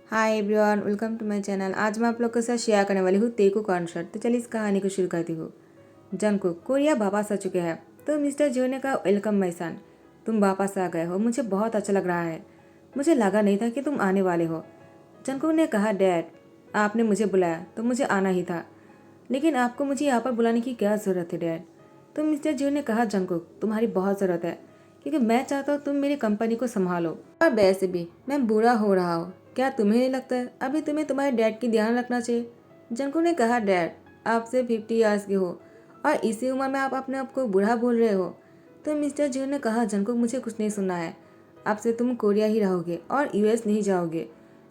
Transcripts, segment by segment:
Hi everyone, welcome to my channel. आज मैं आप लोग के साथ शेयर करने वाली हूँ तेकू कॉन्सर्ट। तो चलिए इस कहानी को शुरू करती हूँ। जंगकुक कोरिया वापस आ चुके हैं। तो मिस्टर जियो ने कहा, वेलकम माय सन, तुम वापस आ गए हो, मुझे बहुत अच्छा लग रहा है। मुझे लगा नहीं था कि तुम आने वाले हो। जंगकुक ने कहा, डैड आपने मुझे बुलाया तो मुझे आना ही था, लेकिन आपको मुझे यहाँ पर बुलाने की क्या ज़रूरत है डैड। तो मिस्टर जियो ने कहा, जंगकुक तुम्हारी बहुत ज़रूरत है, क्योंकि मैं चाहता हूँ तुम मेरी कंपनी को संभालो, और वैसे भी मैं बुरा हो रहा हूँ। क्या तुम्हें नहीं लगता है अभी तुम्हें तुम्हारे डैड की ध्यान रखना चाहिए। जंकू ने कहा, डैड आपसे 50 ईयर्स के हो और इसी उम्र में आप अपने आप को बूढ़ा बोल रहे हो। तो मिस्टर जियो ने कहा, जंकू मुझे कुछ नहीं सुनना है, आपसे तुम कोरिया ही रहोगे और यूएस नहीं जाओगे।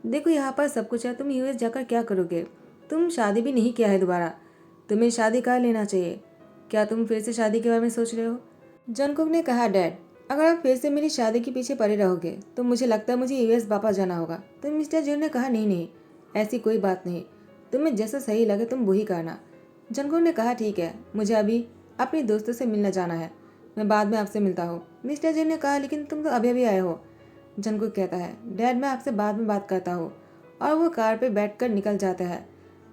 देखो यहाँ पर सब कुछ है, तुम यूएस जाकर क्या करोगे। तुम शादी भी नहीं किया है दोबारा, तुम्हें शादी कर लेना चाहिए। क्या तुम फिर से शादी के बारे में सोच रहे हो। जंगकुक ने कहा, डैड अगर आप फिर से मेरी शादी के पीछे पड़े रहोगे तो मुझे लगता है मुझे यूएस वापस जाना होगा। तो मिस्टर जियो ने कहा, नहीं नहीं ऐसी कोई बात नहीं, तुम्हें जैसा सही लगे तुम वही करना। जंगकुक ने कहा, ठीक है, मुझे अभी अपने दोस्तों से मिलने जाना है, मैं बाद में आपसे मिलता हूँ। मिस्टर जियो ने कहा, लेकिन तुम तो अभी अभी आए हो। जंगकुक कहता है, डैड मैं आपसे बाद में बात करता हूँ, और वो कार पर बैठ कर निकल जाता है।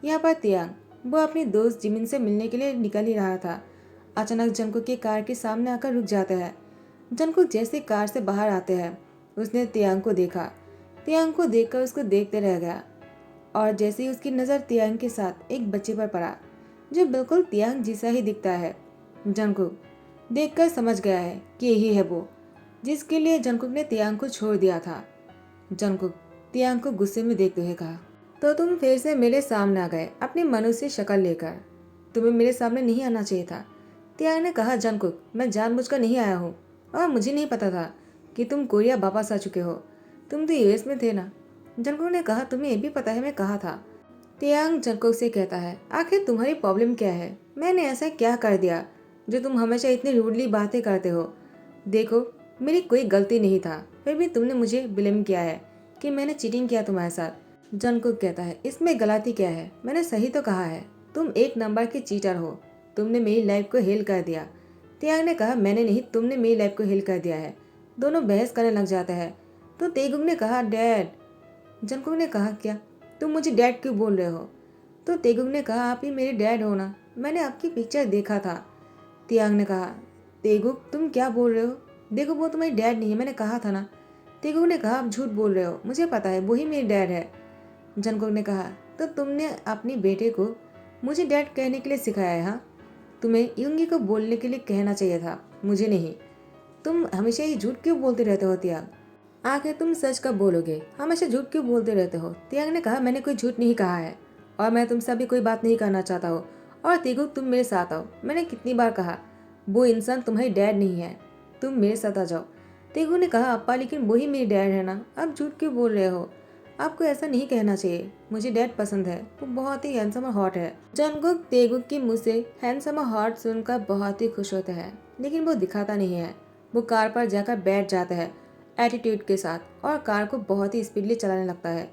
यहाँ पर तियांग वो अपनी दोस्त जिमिन से मिलने के लिए निकल ही रहा था। अचानक जंगकुक की कार के सामने आकर रुक जाता है। जंगकुक जैसे कार से बाहर आते हैं उसने तियांग को देखा। तियांग को देखकर उसको देखते रह गया, और जैसे ही उसकी नज़र तियांग के साथ एक बच्चे पर पड़ा जो बिल्कुल तियांग जैसा ही दिखता है। जंगकुक देखकर समझ गया है कि यही है वो जिसके लिए जंगकुक ने तियांग को छोड़ दिया था। जंगकुक तियांग को गुस्से में देखते हुए कहा, तो तुम फिर से मेरे सामने आ गए अपनी मनुष्य शक्ल लेकर, तुम्हें मेरे सामने नहीं आना चाहिए था। तियांग ने कहा, जंगकुक मैं जानबूझकर नहीं आया हूँ, और मुझे नहीं पता था कि तुम कोरिया वापस आ चुके हो, तुम तो यूएस में थे ना। जंगकुक ने कहा, तुम्हें ये भी पता है मैं कहा था। तियांग जंगकुक से कहता है, आखिर तुम्हारी प्रॉब्लम क्या है, मैंने ऐसा क्या कर दिया जो तुम हमेशा इतनी रूडली बातें करते हो। देखो मेरी कोई गलती नहीं था, फिर भी तुमने मुझे ब्लेम किया है कि मैंने चीटिंग किया तुम्हारे साथ। जंगकुक कहता है, इसमें गलती क्या है, मैंने सही तो कहा है, तुम एक नंबर के चीटर हो, तुमने मेरी लाइफ को हेल कर दिया। तियांग ने कहा, मैंने नहीं, तुमने मेरी लाइफ को हेल कर दिया है। दोनों बहस करने लग जाते हैं। तो तेगुंग ने कहा, डैड। जंगकुक ने कहा, क्या तुम मुझे डैड क्यों बोल रहे हो। तो तेगुंग ने कहा, आप ही मेरे डैड हो ना, मैंने आपकी पिक्चर देखा था। तियांग ने कहा, तेगुक तुम क्या बोल रहे हो, देखो वो तुम्हारी डैड नहीं है, मैंने कहा था ना। तेगुक ने कहा, आप झूठ बोल रहे हो, मुझे पता है वही मेरी डैड है। जंगकुक ने कहा, तो तुमने अपनी बेटे को मुझे डैड कहने के लिए सिखाया है। हाँ, तुम्हें युंगी को बोलने के लिए कहना चाहिए था, मुझे नहीं। तुम हमेशा ही झूठ क्यों बोलते रहते हो तियांग, आखिर तुम सच कब बोलोगे, हमेशा झूठ क्यों बोलते रहते हो। तियांग ने कहा, मैंने कोई झूठ नहीं कहा है, और मैं तुमसे अभी कोई बात नहीं करना चाहता हूँ। और तेगुक तुम मेरे साथ आओ, मैंने कितनी बार कहा वो इंसान तुम्हारी डैड नहीं है, तुम मेरे साथ आ जाओ। तेगुक ने कहा, अप्पा लेकिन वही मेरी डैड है ना, आप झूठ क्यों बोल रहे हो, आपको ऐसा नहीं कहना चाहिए, मुझे डैड पसंद है, वो बहुत ही हैंडसम और हॉट है। जंगकुक तेगुक की मुंह से हैंडसम और हॉट सुनकर बहुत ही खुश होता है, लेकिन वो दिखाता नहीं है। वो कार पर जाकर बैठ जाता है एटीट्यूड के साथ, और कार को बहुत ही स्पीडली चलाने लगता है।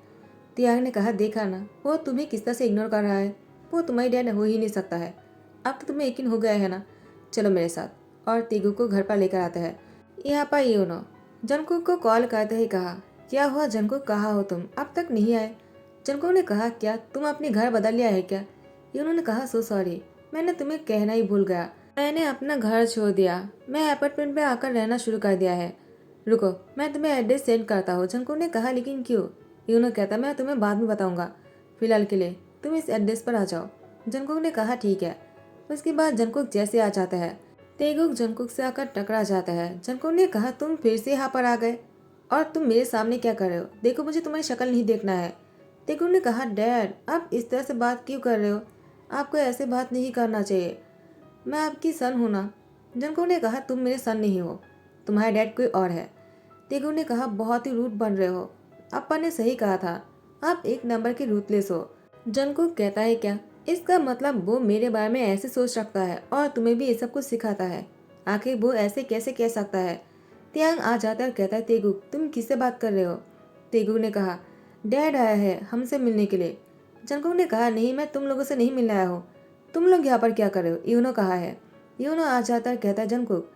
तियांग ने कहा, देखा ना वो तुम्हें किस तरह से इग्नोर कर रहा है, वो तुम्हारी डैड हो ही नहीं सकता है। अब तो तुम्हें यकीन हो गया है ना, चलो मेरे साथ। और तेगुक को घर पर लेकर आता है। यहाँ पर यूनो जंगकुक को कॉल करते ही कहा, क्या हुआ जंगकुक, कहाँ हो तुम, अब तक नहीं आए। जंगकुक ने कहा, क्या तुम अपने घर बदल लिया है क्या। यूनो ने कहा, सो सॉरी, मैंने तुम्हें कहना ही भूल गया, मैंने अपना घर छोड़ दिया, मैं अपार्टमेंट में आकर रहना शुरू कर दिया है। रुको मैं तुम्हें एड्रेस सेंड करता हूँ। जंगकुक ने कहा, लेकिन क्यों। यूनो कहता, मैं तुम्हें बाद में बताऊंगा, फिलहाल के लिए तुम इस एड्रेस पर आ जाओ। जंगकुक ने कहा, ठीक है। उसके बाद जंगकुक जैसे आ जाता है, तेगुक जंगकुक से आकर टकरा जाता है। जंगकुक ने कहा, तुम फिर से यहाँ पर आ गए, और तुम मेरे सामने क्या कर रहे हो, देखो मुझे तुम्हारी शक्ल नहीं देखना है। तेगुक ने कहा, डैड आप इस तरह से बात क्यों कर रहे हो, आपको ऐसे बात नहीं करना चाहिए, मैं आपकी सन हूँ ना। जंगकुक ने कहा, तुम मेरे सन नहीं हो, तुम्हारा डैड कोई और है। तेगुक ने कहा, बहुत ही रूड बन रहे हो, अप्पा ने सही कहा था, आप एक नंबर के रूथलेस हो। जंगकुक कहता है, क्या इसका मतलब वो मेरे बारे में ऐसे सोच रखता है और तुम्हें भी ये सब कुछ सिखाता है, आखिर वो ऐसे कैसे कह सकता है। तियांग आ जाता है और कहता है, तेगुक तुम किससे बात कर रहे हो। तेगुक ने कहा, डैड आया है हमसे मिलने के लिए। जंगकुक ने कहा, नहीं मैं तुम लोगों से नहीं मिलने आया हूँ, तुम लोग यहाँ पर क्या कर रहे हो, यूनो कहाँ है। यूनो आ जाता है, कहता है, जंगकुक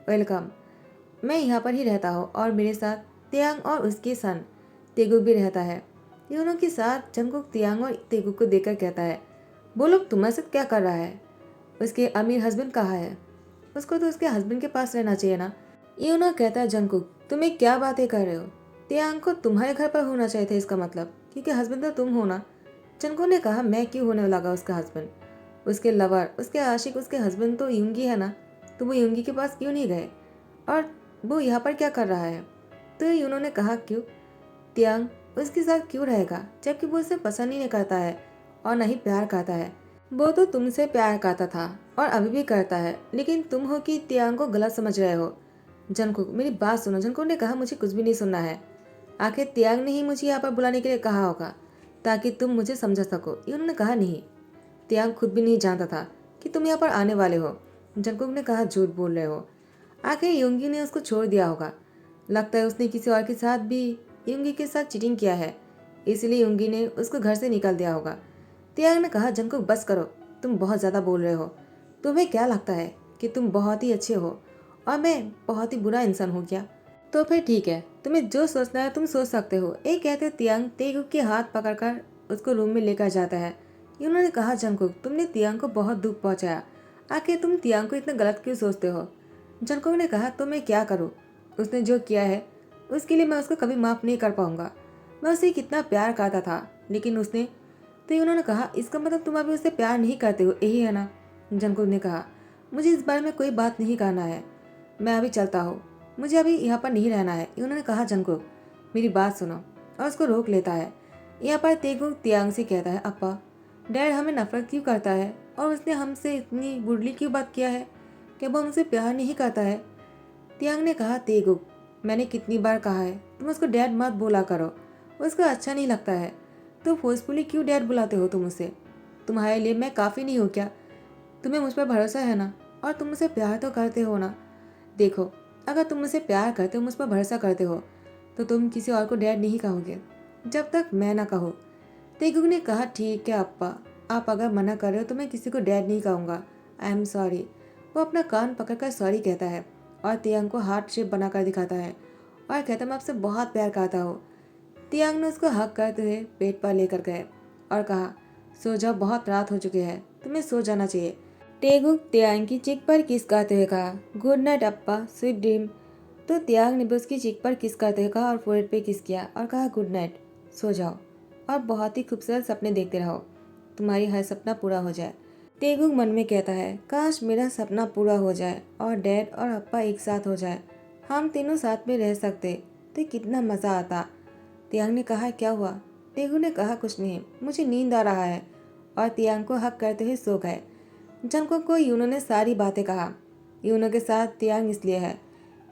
वेलकम, मैं यहाँ पर ही रहता हूँ, और मेरे साथ तियांग और उसकी सन तेगुक भी रहता है। यूनो के साथ जंगकुक तियांग और तेगुक को देखकर कहता है, वो लोग तुम्हारे साथ क्या कर रहा है? उसके अमीर हस्बैंड कहाँ है? उसको तो उसके हस्बैंड के पास रहना चाहिए ना। यूनो कहता है, जंगकुक तुम्हें क्या बातें कर रहे हो? तियांग को तुम्हारे घर पर होना चाहिए था इसका मतलब, क्योंकि हस्बैंड तो तुम हो ना। जंगकुक ने कहा, मैं क्यों होने लगा उसका हस्बैंड? उसके लवर, उसके आशिक, उसके हस्बैंड तो यूंगी है ना, तो वो यूंगी के पास क्यों नहीं गए? और वो यहाँ पर क्या कर रहा है? तो यूनो ने कहा, क्यों? तियांग उसके साथ क्यों रहेगा जबकि वो उसे पसंद ही नहीं करता है और न ही प्यार करता है? वो तो तुमसे प्यार करता था और अभी भी करता है, लेकिन तुम हो कि तियांग को गलत समझ रहे हो। जंगकुक मेरी बात सुनो। जंगकुक ने कहा, मुझे कुछ भी नहीं सुनना है। आखिर तियांग ने ही मुझे यहाँ पर बुलाने के लिए कहा होगा ताकि तुम मुझे समझा सको। उन्होंने कहा, नहीं, तियांग खुद भी नहीं जानता था कि तुम यहाँ पर आने वाले हो। जंगकुक ने कहा, झूठ बोल रहे हो। आखिर युंगी ने उसको छोड़ दिया होगा। लगता है उसने किसी और के साथ भी युंगी के साथ चीटिंग किया है, इसलिए युंगी ने उसको घर से निकाल दिया होगा। तियांग ने कहा, जंगकुक बस करो, तुम बहुत ज़्यादा बोल रहे हो। तुम्हें क्या लगता है कि तुम बहुत ही अच्छे हो और मैं बहुत ही बुरा इंसान हूँ क्या? तो फिर ठीक है, तुम्हें जो सोचना है तुम सोच सकते हो। एक कहते तियांग तेगुक के हाथ पकड़कर उसको रूम में लेकर जाता है। उन्होंने कहा, जंगकुक तुमने तियांग को बहुत दुख पहुंचाया। आखिर तुम तियांग को इतना गलत क्यों सोचते हो? जंगकुक ने कहा, तो मैं क्या करूँ? उसने जो किया है उसके लिए मैं उसको कभी माफ़ नहीं कर पाऊंगा। मैं उसे कितना प्यार करता था, लेकिन उसने। तो उन्होंने कहा, इसका मतलब तुम अभी उससे प्यार नहीं करते हो, यही है ना? जंगकुक ने कहा, मुझे इस बारे में कोई बात नहीं करना है, मैं अभी चलता हूँ, मुझे अभी यहाँ पर नहीं रहना है। उन्होंने कहा, जंगकुक मेरी बात सुनो, और उसको रोक लेता है। यहाँ पर तेगुक तियांग से कहता है, अप्पा डैड हमें नफरत क्यों करता है और उसने हमसे इतनी बुरली क्यों बात किया है? क्या वो हमसे प्यार नहीं करता है? तियांग ने कहा, तेगुक मैंने कितनी बार कहा है तुम उसको डैड मत बोला करो, उसको अच्छा नहीं लगता है। तो फोर्सफुली क्यों डैड बुलाते हो तुम उसे? तुम्हारे लिए मैं काफ़ी नहीं हूँ क्या? तुम्हें मुझ पर भरोसा है ना, और तुम मुझसे प्यार तो करते हो ना? देखो, अगर तुम मुझसे प्यार करते हो, मुझ पर भरोसा करते हो, तो तुम किसी और को डैड नहीं कहोगे जब तक मैं ना कहूँ। तेगुक ने कहा, ठीक है अप्पा, आप अगर मना कर रहे हो तो मैं किसी को डैड नहीं कहूँगा। I am sorry. वो अपना कान पकड़कर सॉरी कहता है और तियांग को हार्ट शेप बनाकर दिखाता है और कहता, मैं आपसे बहुत प्यार करता हूँ। तियांग ने उसको हक करते हुए पेट पर लेकर गए और कहा, सो जाओ, बहुत रात हो चुकी है, तुम्हें सो जाना चाहिए। तेगुक तियांग की चिक पर किस करते हुए कहा, गुड नाइट अप्पा, स्वीट ड्रीम। तो तियांग ने भी उसकी चिक पर किस करते हुए कहा और फोrehead पे किस किया और कहा, गुड नाइट, सो जाओ और बहुत ही खूबसूरत सपने देखते रहो, तुम्हारी हर सपना पूरा हो जाए। तेगुक मन में कहता है, काश मेरा सपना पूरा हो जाए और डैड और अप्पा एक साथ हो जाए, हम तीनों साथ में रह सकते तो कितना मज़ा आता। तियांग ने कहा, क्या हुआ? तेगुक ने कहा, कुछ नहीं, मुझे नींद आ रहा है, और तियांग को हक करते हुए सो गए। जंगकुक को यूनो ने सारी बातें कहा। यूनो के साथ तियांग इसलिए है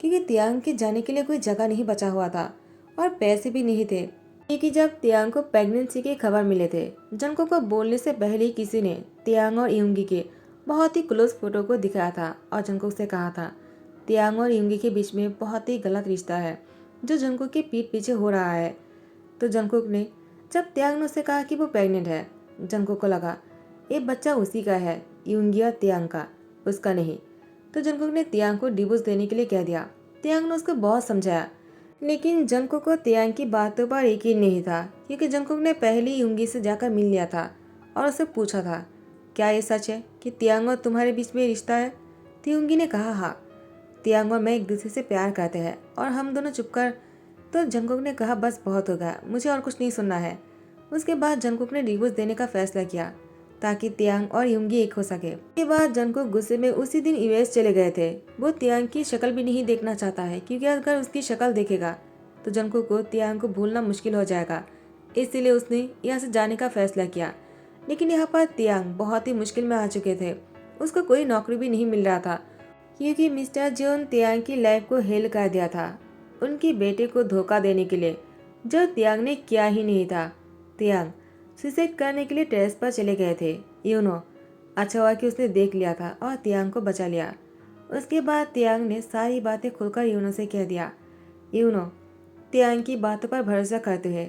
क्योंकि तियांग के जाने के लिए कोई जगह नहीं बचा हुआ था और पैसे भी नहीं थे। क्योंकि जब तियांग को प्रेगनेंसी की खबर मिले थे, जंगकुक को बोलने से पहले ही किसी ने तियांग और यूंगी के बहुत ही क्लोज फोटो को दिखाया था और जंगकुक से कहा था, तियांग और यूंगी के बीच में बहुत ही गलत रिश्ता है जो जंगकुक की पीठ पीछे हो रहा है। तो जंगकुक ने, जब तियांग ने उससे कहा कि वो प्रेग्नेंट है, जंगकुक को लगा ये बच्चा उसी का है, यूंगी और तियांग का, उसका नहीं। तो जंगकुक ने तियांग को डिवोर्स देने के लिए कह दिया। तियांग ने उसको बहुत समझाया, लेकिन जंगकुक को तियांग की बातों पर यकीन नहीं था क्योंकि जंगकुक ने पहले ही यूंगी से जाकर मिल लिया था और उससे पूछा था, क्या ये सच है कि तियांग और तुम्हारे बीच में रिश्ता है? तो यूंगी ने कहा, हाँ, तियांग और मैं एक दूसरे से प्यार करते हैं और हम दोनों चुप कर। तो जंगकुक ने कहा, बस बहुत हो गया, मुझे और कुछ नहीं सुनना है। उसके बाद जंगकुक ने डिवोर्स देने का फैसला किया ताकि तियांग और यूंगी एक हो सके। इसके बाद जंगकुक गुस्से में उसी दिन यूएस चले गए थे। वो तियांग की शक्ल भी नहीं देखना चाहता है क्योंकि अगर उसकी शक्ल देखेगा तो जंगकुक को तियांग को भूलना मुश्किल हो जाएगा। इसलिए उसने यहाँ से जाने का फैसला किया। लेकिन यहाँ पर तियांग बहुत ही मुश्किल में आ चुके थे। उसको कोई नौकरी भी नहीं मिल रहा था क्योंकि मिस्टर जोन तियांग की लाइफ को हेल कर दिया था उनकी बेटे को धोखा देने के लिए, जो तियांग ने किया ही नहीं था। तियांग सुसाइड करने के लिए टेरेस पर चले गए थे। यूनो अच्छा हुआ कि उसने देख लिया था और तियांग को बचा लिया। उसके बाद तियांग ने सारी बातें खुलकर यूनो से कह दिया। यूनो तियांग की बातों पर भरोसा करते हुए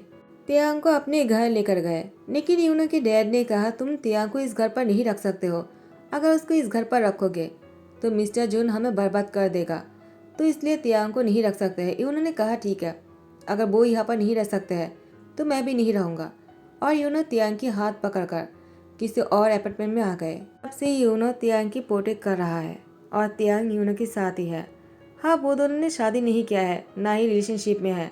तियांग को अपने घर लेकर गए, लेकिन यूनो के डैड ने कहा, तुम तियांग को इस घर पर नहीं रख सकते हो। अगर उसको इस घर पर रखोगे तो मिस्टर जून हमें बर्बाद कर देगा, तो इसलिए तियांग को नहीं रख सकते हैं। यूनो ने कहा, ठीक है, अगर वो यहाँ पर नहीं रह सकते हैं तो मैं भी नहीं रहूँगा। और यूनो तियांग की हाथ पकड़कर किसी और अपार्टमेंट में आ गए। तब से यूनो तियांग की प्रोटेक्ट कर रहा है और तियांग यूनो के साथ ही है। हाँ, वो दोनों ने शादी नहीं किया है, ना ही रिलेशनशिप में है,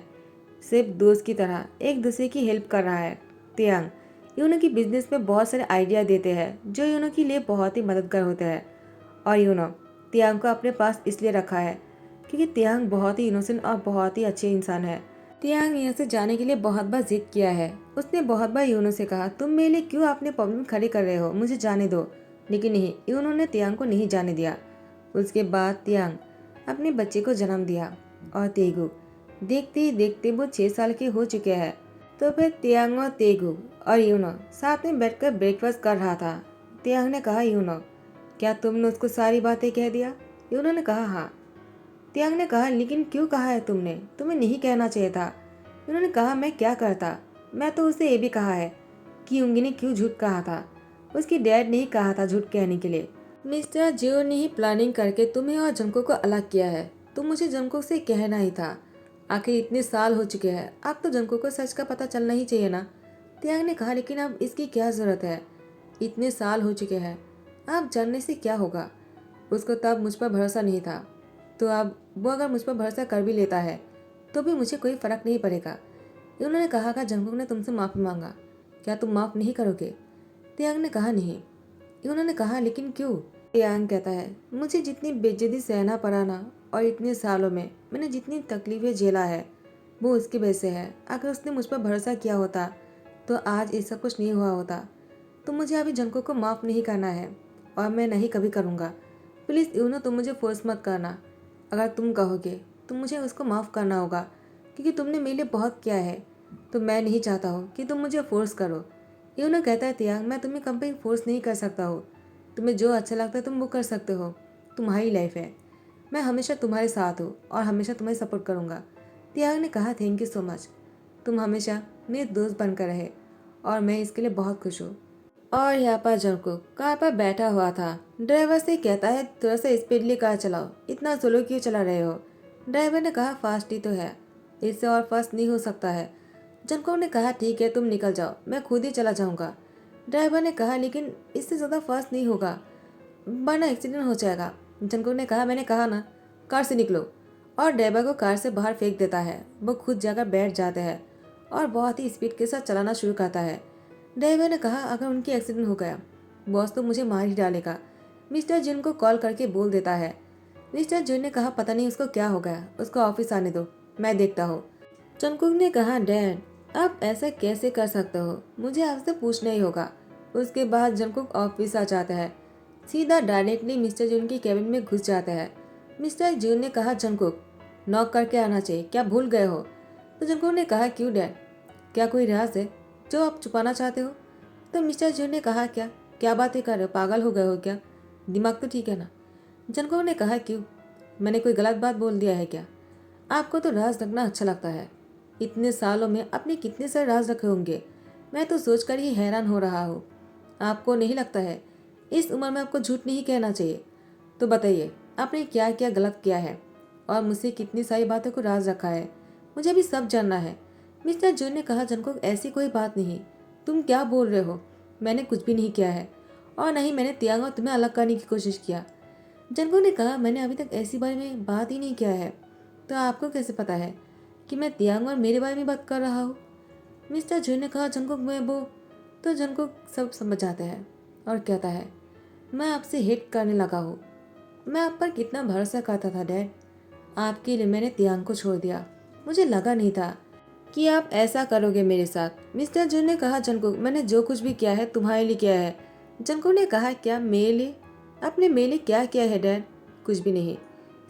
सिर्फ दोस्त की तरह एक दूसरे की हेल्प कर रहा है। तियांग यूनो की बिजनेस में बहुत सारे आइडिया देते हैं जो यूनो के लिए बहुत ही मददगार होते हैं। और यूनो तियांग को अपने पास इसलिए रखा है क्योंकि तियांग बहुत ही इनोसेंट और बहुत ही अच्छे इंसान है। तियांग यहाँ से जाने के लिए बहुत बार जिद किया है। उसने बहुत बार यूनो से कहा, तुम मेरे लिए क्यों अपने प्रॉब्लम खड़ी कर रहे हो, मुझे जाने दो। लेकिन नहीं, यूनो ने तियांग को नहीं जाने दिया। उसके बाद तियांग अपने बच्चे को जन्म दिया और तेगु देखते ही देखते वो 6 साल के हो चुके हैं। तो फिर तियांग और तेगु और यूनो साथ में बैठकर ब्रेकफास्ट कर रहा था। तियांग ने कहा, यूनो क्या तुमने उसको सारी बातें कह दिया? यूनो ने कहा, हाँ। तियांग ने कहा, लेकिन क्यों कहा है तुमने? तुम्हें नहीं कहना चाहिए था। उन्होंने कहा, मैं क्या करता, मैं तो उसे ये भी कहा है कि युंगी ने क्यों झूठ कहा था। उसकी डैड ने ही कहा था झूठ कहने के लिए। मिस्टर जियो ने ही प्लानिंग करके तुम्हें और जंको को अलग किया है। तो मुझे जंको से कहना ही था। आखिर इतने साल हो चुके हैं, अब तो जंको को सच का पता चलना ही चाहिए ना। तियांग ने कहा, लेकिन अब इसकी क्या जरूरत है, इतने साल हो चुके हैं, अब जानने से क्या होगा। उसको तब मुझ पर भरोसा नहीं था, तो अब वो अगर मुझ पर भरोसा कर भी लेता है तो भी मुझे कोई फर्क नहीं पड़ेगा। उन्होंने कहा, जंगकुक ने तुमसे माफ़ी मांगा, क्या तुम माफ़ नहीं करोगे? तियांग ने कहा, नहीं। उन्होंने कहा, लेकिन क्यों? तियांग कहता है, मुझे जितनी बेइज्जती सहना पड़ा ना, और इतने सालों में मैंने जितनी तकलीफें झेला है वो उसकी वजह से है। अगर उसने मुझ पर भरोसा किया होता तो आज ऐसा कुछ नहीं हुआ होता। तो मुझे अभी जंगकुक को माफ़ नहीं करना है और मैं नहीं कभी करूँगा। प्लीज़ यूनो, तुम मुझे फोर्स मत करना। अगर तुम कहोगे तो मुझे उसको माफ़ करना होगा क्योंकि तुमने मेरे लिए बहुत किया है। तो मैं नहीं चाहता हूँ कि तुम मुझे फोर्स करो। यूनो कहता है, तियांग मैं तुम्हें कभी फोर्स नहीं कर सकता हूँ। तुम्हें जो अच्छा लगता है तुम वो कर सकते हो, तुम्हारी लाइफ है। मैं हमेशा तुम्हारे साथ हूँ और हमेशा तुम्हें सपोर्ट करूँगा। तियांग ने कहा, थैंक यू सो मच, तुम हमेशा मेरे दोस्त बनकर रहे और मैं इसके लिए बहुत खुश हूँ। और यहाँ पर जंगकुक कार पर बैठा हुआ था। ड्राइवर से कहता है, थोड़ा सा स्पीडली कार चलाओ, इतना स्लो क्यों चला रहे हो? ड्राइवर ने कहा, फास्ट ही तो है, इससे और फास्ट नहीं हो सकता है। जंगकुक ने कहा, ठीक है तुम निकल जाओ, मैं खुद ही चला जाऊंगा। ड्राइवर ने कहा, लेकिन इससे ज़्यादा फास्ट नहीं होगा वरना एक्सीडेंट हो जाएगा। जंगकुक ने कहा, मैंने कहा ना, कार से निकलो। और ड्राइवर को कार से बाहर फेंक देता है। वो खुद जाकर बैठ जाते हैं और बहुत ही स्पीड के साथ चलाना शुरू करता है। ड्राइवर ने कहा, अगर उनकी एक्सीडेंट हो गया बॉस तो मुझे मार ही डालेगा। मिस्टर जिन को कॉल करके बोल देता है। मिस्टर जिन ने कहा, पता नहीं उसको क्या हो गया, उसको ऑफिस आने दो, मैं देखता हूँ। जंगकुक ने कहा, डैड आप ऐसा कैसे कर सकते हो, मुझे आपसे पूछना ही होगा। उसके बाद जंगकुक ऑफिस आ जाता है, सीधा डायरेक्टली मिस्टर जून की कैबिन में घुस जाता है। मिस्टर जून ने कहा, जंगकुक नॉक करके आना चाहिए, क्या भूल गए हो? तो जंगकुक ने कहा, क्यों डैड, क्या कोई राज है जो आप छुपाना चाहते हो? तो मिस्टर जून ने कहा, क्या क्या बातें कर रहे हो, पागल हो गए हो क्या, दिमाग तो ठीक है ना? जंगकुक ने कहा, क्यों, मैंने कोई गलत बात बोल दिया है क्या? आपको तो राज रखना अच्छा लगता है, इतने सालों में अपने कितने सारे राज रखे होंगे, मैं तो सोचकर ही हैरान हो रहा हूँ। आपको नहीं लगता है इस उम्र में आपको झूठ नहीं कहना चाहिए? तो बताइए आपने क्या क्या गलत किया है और मुझसे कितनी सारी बातों को राज रखा है, मुझे भी सब जानना है। मिस्टर जून ने कहा, जंगकुक ऐसी कोई बात नहीं, तुम क्या बोल रहे हो, मैंने कुछ भी नहीं किया है और नहीं मैंने तियांग और तुम्हें अलग करने की कोशिश किया। जंगकुक ने कहा, मैंने अभी तक ऐसी बारे में बात ही नहीं किया है, तो आपको कैसे पता है कि मैं तियांग और मेरे बारे में बात कर रहा हूँ? मिस्टर जून ने कहा, जंगकुक मैं वो। तो जंगकुक सब समझ जाते हैं और कहता है, मैं आपसे हेट करने लगा हूँ, मैं आप पर कितना भरोसा करता था डैड, आपके लिए मैंने तियांग को छोड़ दिया, मुझे लगा नहीं था कि आप ऐसा करोगे मेरे साथ। मिस्टर जून ने कहा, जंगकुक मैंने जो कुछ भी किया है तुम्हारे लिए किया है। जंगकुक ने कहा, क्या मेरे लिए? आपने मेरे लिए क्या किया है डैड? कुछ भी नहीं,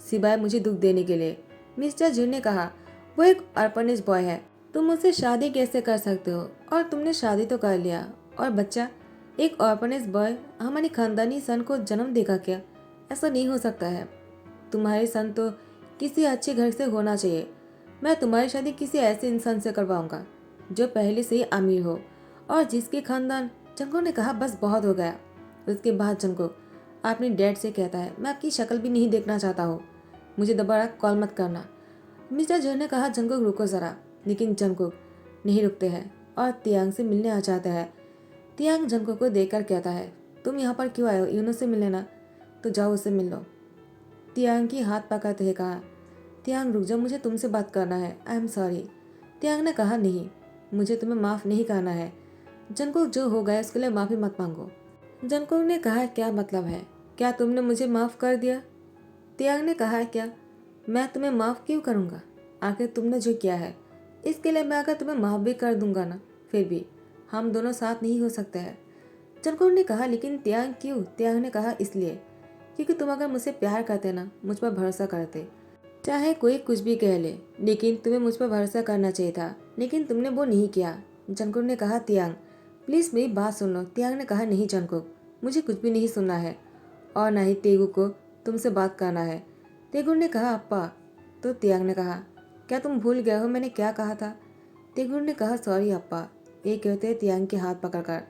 सिवाय मुझे दुख देने के लिए। मिस्टर जून ने कहा, वो एक ऑर्फनेज बॉय है, तुम उससे शादी कैसे कर सकते हो? और तुमने शादी तो कर लिया और बच्चा, एक ऑर्फनेज बॉय हमारी खानदानी सन को जन्म देगा क्या? ऐसा नहीं हो सकता है, तुम्हारी सन तो किसी अच्छे घर से होना चाहिए। मैं तुम्हारी शादी किसी ऐसे इंसान से करवाऊंगा जो पहले से ही अमीर हो और जिसके खानदान। जंगकुक ने कहा, बस बहुत हो गया। उसके बाद जंगकुक अपने डैड से कहता है, मैं आपकी शक्ल भी नहीं देखना चाहता हूँ, मुझे दोबारा कॉल मत करना। मिस्टर जन ने कहा, जंगकुक रुको ज़रा। लेकिन जंगकुक नहीं रुकते हैं और तियांग से मिलने आ जाता है। तियांग जंगकुक को देखकर कहता है, तुम यहाँ पर क्यों आए हो? यूनो से मिलने ना, तो जाओ उससे मिल लो। तियांग की हाथ पकड़ते हुए कहा, तियांग रुक जाओ, मुझे तुमसे बात करना है। I am sorry. तियांग ने कहा, नहीं, मुझे तुम्हें माफ़ नहीं करना है। जंगकुक, जो हो गया उसके लिए माफ़ी मत मांगो। जंगकुक ने कहा, क्या मतलब है? क्या तुमने मुझे माफ़ कर दिया? तियांग ने कहा, क्या मैं तुम्हें माफ़ क्यों करूँगा? आखिर तुमने जो किया है इसके लिए मैं अगर तुम्हें माफ़ भी कर दूंगा ना, फिर भी हम दोनों साथ नहीं हो सकते हैं। जंगकुक ने कहा, लेकिन तियांग क्यों? तियांग ने कहा, इसलिए क्योंकि तुम अगर मुझसे प्यार करते ना, मुझ पर भरोसा करते, चाहे कोई कुछ भी कह ले, लेकिन तुम्हें मुझ पर भरोसा करना चाहिए था, लेकिन तुमने वो नहीं किया। जंगकुक ने कहा, तियांग प्लीज़ मेरी बात सुन लो। तियांग ने कहा, नहीं जंगकुक, मुझे कुछ भी नहीं सुनना है और ना ही तेगु को तुमसे बात करना है। तेगु ने कहा, अप्पा। तो तियांग ने कहा, क्या तुम भूल गए हो मैंने क्या कहा था? तेगु ने कहा, सॉरी अप्पा। ये कहते हैं तियांग के हाथ पकड़कर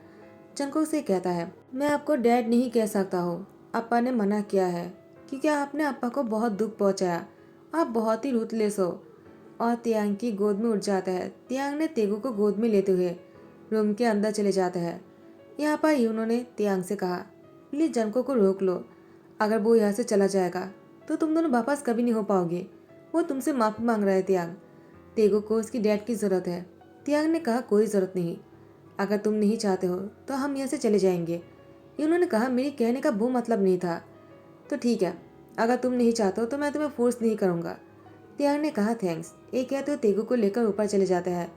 जंगकुक से कहता है, मैं आपको डैड नहीं कह सकता हूँ, अप्पा ने मना किया है क्योंकि आपने अप्पा को बहुत दुख पहुँचाया, आप बहुत ही रूथलेस हो। और तियांग की गोद में उठ जाता है। तियांग ने तेगु को गोद में लेते हुए रूम के अंदर चले जाता है। यहाँ पर यूनो ने तियांग से कहा, प्लीज जंगकुक को रोक लो, अगर वो यहाँ से चला जाएगा तो तुम दोनों वापस कभी नहीं हो पाओगे। वो तुमसे माफी मांग रहा है तियांग, तेगु को उसकी डैड की जरूरत है। तियांग ने कहा, कोई जरूरत नहीं, अगर तुम नहीं चाहते हो तो हम यहाँ से चले जाएंगे। उन्होंने कहा, मेरे कहने का वो मतलब नहीं था। तो ठीक है, अगर तुम नहीं चाहते हो तो मैं तुम्हें फोर्स नहीं करूँगा। तियांग ने कहा, थैंक्स। ये कहते हुए तेगु को लेकर ऊपर चले जाता है।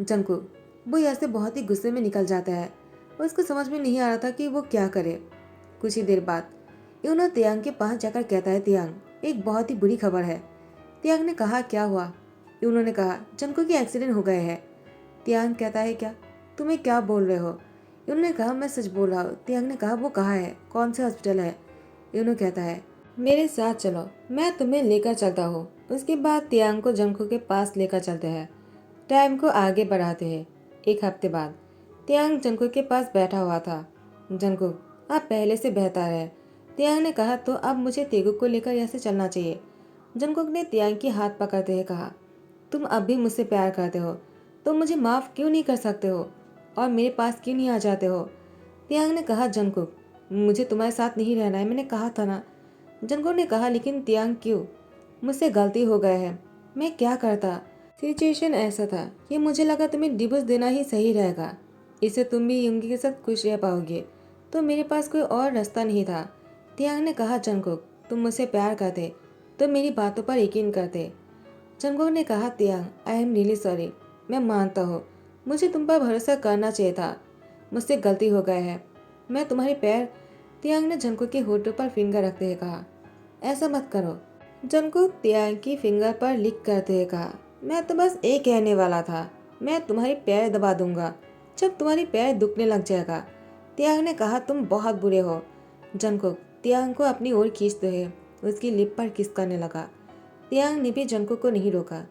जंगकुक वो यहाँ से बहुत ही गुस्से में निकल जाता है और उसको समझ में नहीं आ रहा था कि वो क्या करे। कुछ ही देर बाद यूनो तियांग के पास जाकर कहता है, तियांग एक बहुत ही बुरी खबर है। तियांग ने कहा, क्या हुआ? उन्होंने कहा, जंगकुक की एक्सीडेंट हो गए है। तियांग कहता है, क्या? तुम्हें क्या बोल रहे हो? उन्होंने कहा, मैं सच बोल रहा हूँ। तियांग ने कहा, वो कहाँ है, कौन से हॉस्पिटल है? यूनो कहता है, मेरे साथ चलो, मैं तुम्हें लेकर चलता हूँ। उसके बाद तियांग को जंगकुक के पास लेकर चलते हैं। टाइम को आगे बढ़ाते हैं। एक हफ्ते बाद तियांग जंगकुक के पास बैठा हुआ था। जंगकुक, अब पहले से बेहतर है। तियांग ने कहा, तो अब मुझे तेगु को लेकर यहाँ से चलना चाहिए। जंगकुक ने तियांग की हाथ पकड़ते हुए कहा, तुम अब भी मुझसे प्यार करते हो तो मुझे माफ़ क्यों नहीं कर सकते हो और मेरे पास क्यों नहीं आ जाते हो? तियांग ने कहा, जंगकुक मुझे तुम्हारे साथ नहीं रहना है, मैंने कहा था ना। जंगकुक ने कहा, लेकिन तियांग क्यों? मुझसे गलती हो गए है, मैं क्या करता? सिचुएशन ऐसा था कि मुझे लगा तुम्हें डिवोर्स देना ही सही रहेगा, इससे तुम भी युंगी के साथ खुश रह पाओगे, तो मेरे पास कोई और रास्ता नहीं था। तियांग ने कहा, जंगकुक तुम मुझसे प्यार करते तो मेरी बातों पर यकीन करते। जंगकुक ने कहा, तियांग आई एम रियली सॉरी, मैं मानता हूँ मुझे तुम पर भरोसा करना चाहिए था, मुझसे गलती हो गया है, मैं तुम्हारे पैर। तियांग ने जंगकुक के होठों पर फिंगर रखते हुए कहा, ऐसा मत करो। जंगकुक तियांग की फिंगर पर लिख करते हुए कहा, मैं तो बस एक कहने वाला था, मैं तुम्हारी पैर दबा दूंगा जब तुम्हारी पैर दुखने लग जाएगा। तियांग ने कहा, तुम बहुत बुरे हो। जंगकुक तियांग को अपनी ओर खींचते हुए उसकी लिप पर किस करने लगा। तियांग ने भी जंगकुक को नहीं रोका।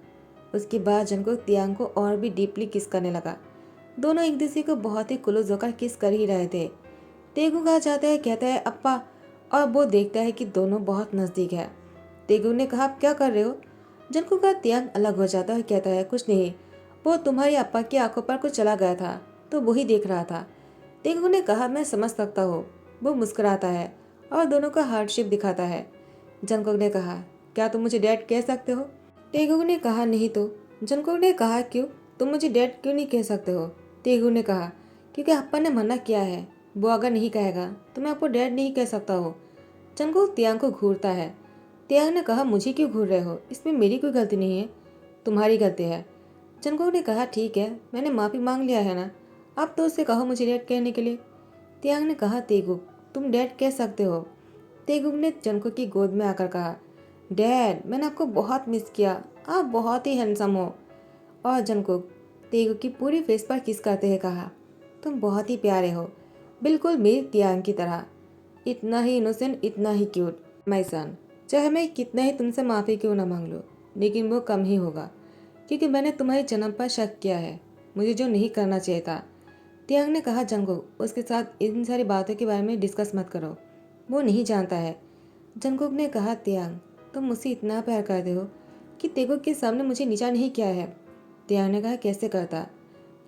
उसके बाद जंगकुक तियांग को और भी डीपली किस करने लगा। दोनों एक दूसरे को बहुत ही क्लोज होकर किस कर ही रहे थे। तेगु कहा जाता है, कहता है, अप्पा, और वो देखता है कि दोनों बहुत नजदीक है। तेगु ने कहा, आप क्या कर रहे हो? जंगकुक का तियांग अलग हो जाता है, कहता है, कुछ नहीं, वो तुम्हारी अप्पा की आंखों पर कुछ चला गया था तो वही देख रहा था। तेगु ने कहा, मैं समझ सकता हूँ। वो मुस्कुराता है और दोनों का हार्डशिप दिखाता है। जंगकुक ने कहा, क्या तुम मुझे डैड कह सकते हो? तेगु ने कहा, नहीं तो। जंगकुक ने कहा, क्यों? तुम मुझे डैड क्यों नहीं कह सकते हो? तेगु ने कहा, क्योंकि अप्पा ने मना किया है, वो अगर नहीं कहेगा तो मैं आपको डैड नहीं कह सकता हूँ। जंगकुक तियांग को घूरता है। तियांग ने कहा, मुझे क्यों घूर रहे हो? इसमें मेरी कोई गलती नहीं है, तुम्हारी गलती है। जंगकुक ने कहा, ठीक है, मैंने माफ़ी मांग लिया है ना, अब तो उससे कहो मुझे डैड कहने के लिए। तियांग ने कहा, तेगुक तुम डैड कह सकते हो। तेगुक ने जंगकुक की गोद में आकर कहा, डैड मैंने आपको बहुत मिस किया, आप बहुत ही हैंडसम हो। और जंगकुक तेगुक की पूरी फेस पर किस करते हुए कहा, तुम बहुत ही प्यारे हो, बिल्कुल मेरी तियांग की तरह, इतना ही इनोसेंट, इतना ही क्यूट। माय सन, चाहे मैं कितना ही तुमसे माफ़ी क्यों ना मांग लूँ, लेकिन वो कम ही होगा क्योंकि मैंने तुम्हारे जन्म पर शक किया है, मुझे जो नहीं करना चाहिए था। तियांग ने कहा, जंगकुक उसके साथ इन सारी बातों के बारे में डिस्कस मत करो, वो नहीं जानता है। जंगकुक ने कहा, तियांग तुम मुझसे इतना प्यार करते हो कि तेगुक के सामने मुझे नीचा नहीं किया है। तियांग ने कहा, कैसे करता?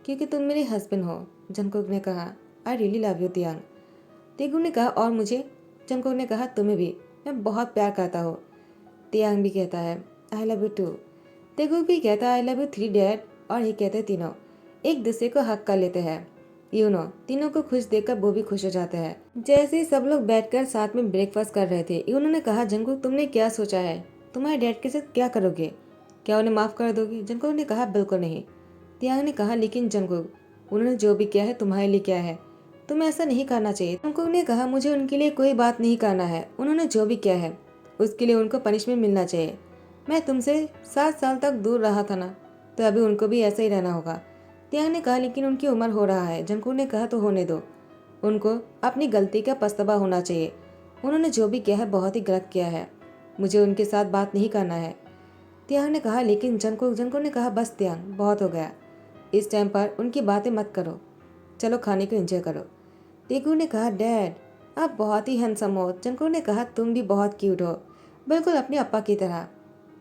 क्योंकि तुम मेरे हस्बैंड हो। जंगकुक ने कहा, आई रियली लव यू तियांग। तेगुक ने कहा, और मुझे। जंगकुक ने कहा, तुम्हें भी, मैं बहुत प्यार करता हूँ। तियांग भी कहता है, आई लव यू टू। तेगुक भी कहता है, I love you three dad. और ये कहते तीनों एक दूसरे को हक कर लेते हैं। तीनों को खुश देखकर वो भी खुश हो जाते हैं। जैसे ही सब लोग बैठकर साथ में ब्रेकफास्ट कर रहे थे, यूनो ने कहा, जंगकुक तुमने क्या सोचा है? तुम्हारे डैड के साथ क्या करोगे? क्या उन्हें माफ कर दोगे? जंगकुक ने कहा, बिल्कुल नहीं। तियांग ने कहा, लेकिन जंगकुक, उन्होंने जो भी किया है तुम्हारे लिए किया है, तुम्हें ऐसा नहीं करना चाहिए। जंगकुक ने कहा, मुझे उनके लिए कोई बात नहीं करना है। उन्होंने जो भी किया है उसके लिए उनको पनिशमेंट मिलना चाहिए। मैं तुमसे 7 साल तक दूर रहा था ना, तो अभी उनको भी ऐसा ही रहना होगा। तियांग ने कहा, लेकिन उनकी उम्र हो रहा है। जंगकुक ने कहा, तो होने दो। उनको अपनी गलती का पछतावा होना चाहिए। उन्होंने जो भी किया है बहुत ही गलत किया है। मुझे उनके साथ बात नहीं करना है। तियांग ने कहा, लेकिन जंगकुक ने कहा, बस तियांग, बहुत हो गया। इस टाइम पर उनकी बातें मत करो, चलो खाने को एंजॉय करो। तेगुक ने कहा, डैड आप बहुत ही हैंडसम हो। जंगकुक ने कहा, तुम भी बहुत क्यूट हो, बिल्कुल अपने अप्पा की तरह।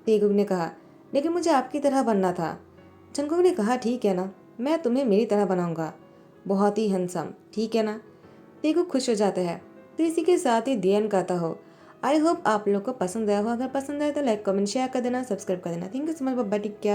तेगुक ने कहा, लेकिन मुझे आपकी तरह बनना था। जंगकुक ने कहा, ठीक है ना, मैं तुम्हें मेरी तरह बनाऊंगा, बहुत ही हैंडसम, ठीक है ना। तेगुक खुश हो जाते हैं। तो इसी के साथ ही दी एंड कहता हो। आई होप आप लोग को पसंद आया हो। अगर पसंद आया तो लाइक कमेंट शेयर कर देना, सब्सक्राइब कर देना। Thank you so much, bye bye, take care.